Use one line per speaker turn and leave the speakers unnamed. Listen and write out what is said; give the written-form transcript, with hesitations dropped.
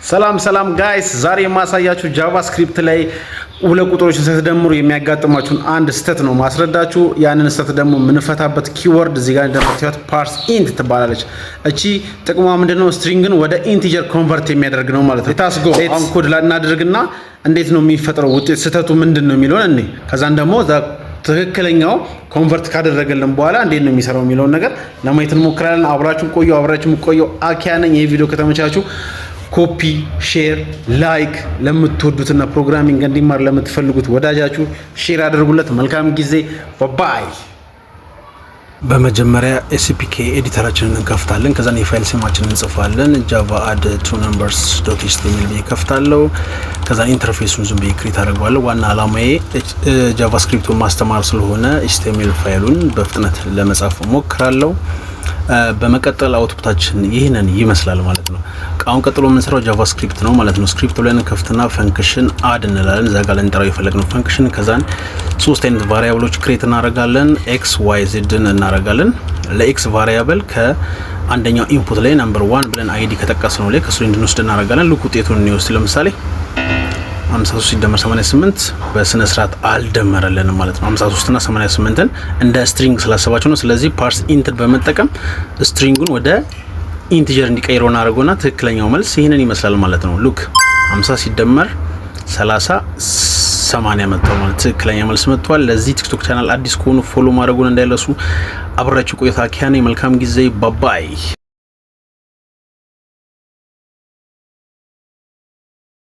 ሰላም ጋይስ ዛሬ የማሳያችሁ ጃቫስክሪፕት ላይ ሁለት ቁጥሮችን ስትደምሩ የሚያጋጥማችሁን አንድ ስህተት ነው ማስረዳችሁ። ያንን ስህተት ደግሞ የምንፈታበት ኪወርድ እዚህ ጋር እንደምታዩት ፓርስ ኢንት ትባላለች። እቺ ጥቅሟ ምንድነው? ስትሪንግን ወደ ኢንቲጀር ኮንቨርት የሚያደርግ ነው ማለት ነው። ታስጎ አሁን ኮድ ላናደርግና እንዴት ነው የሚፈጠረው ውጤት ስህተቱ ምንድነው የሚለውን እኔ ከዛን ደግሞ ትክክለኛው ኮንቨርት ካደረገልን በኋላ እንዴት ነው የሚሰራው የሚለውን ነገር ለማየት እንሞክራለን። አብራችሁ ቆዩ። አኪያ ነኝ። ይሄ ቪዲዮ ከተመቻችሁ ኮፒ፣ ሼር፣ ላይክ ለምትወዱትና ፕሮግራሚንግ እንዲማር ለምትፈልጉት ወዳጃችሁ ሼር አድርጉለት። መልካም ጊዜ ባይ። በመጀመሪያ ኤስፒኬ ኤዲተራችንን እንከፍታለን። ከዛን የፋይል ስማችንን እንጽፋለን። java add two numbers.html ብዬ ከፍታለሁ። ከዛን ኢንተርፌሱን ዝም ብዬ ክሬት አደርጋለሁ። ዋና አላማዬ ጃቫስክሪፕቱን ማስተማር ስለሆነ html ፋይሉን በፍጥነት ለመጻፍ ሞክራለሁ። በመቀጠል አውትፑታችን ይሄንን ይመስላል ማለት ነው። አሁን ቀጥሎ የምንሰራው ጃቫስክሪፕት ነው ማለት ነው። ስክሪፕት ብለን ከፍተና ፈንክሽን አድ እንላለን። እዛ ጋር እንጠራው የፈለግነው ፈንክሽን። ከዛን ሶስት አይነት ቫሪያብሎች ክሬት እናደርጋለን። ኤክስ ዋይ ዜድን እናደርጋለን። ለኤክስ ቫሪያብል ከአንደኛው ኢንፑት ላይ ነምበር 1 ብለን አይዲ ከጠቀስነው ላይ ከሱ እንድንወስድ እናደርጋለን። ልክ ውጤቱን እንወስድ። ለምሳሌ 53 ሲደመር 88 በስነ ስርዓት አልደመረልንም ማለት ነው። 53 እና 88ን እንደ ስትሪንግ ስላሰባችሁ ነው። ስለዚህ ፓርስ ኢንት በመጠቀም ስትሪንጉን ወደ ኢንቲጀር እንዲቀይረው እናደርገውና ትክክለኛው መልስ ይሄንን ይመስላል ማለት ነው። ሉክ 50 ሲደመር 30 80 መጥቷል ማለት ትክክለኛ መልስ መጥቷል። ለዚህ ቲክቶክ ቻናል አዲስ ከሆኑ ፎሎ ማድረጉን እንዳይረሱ። አብራችሁ ቆይታ አኪያ ነኝ። መልካም ጊዜ ባይ።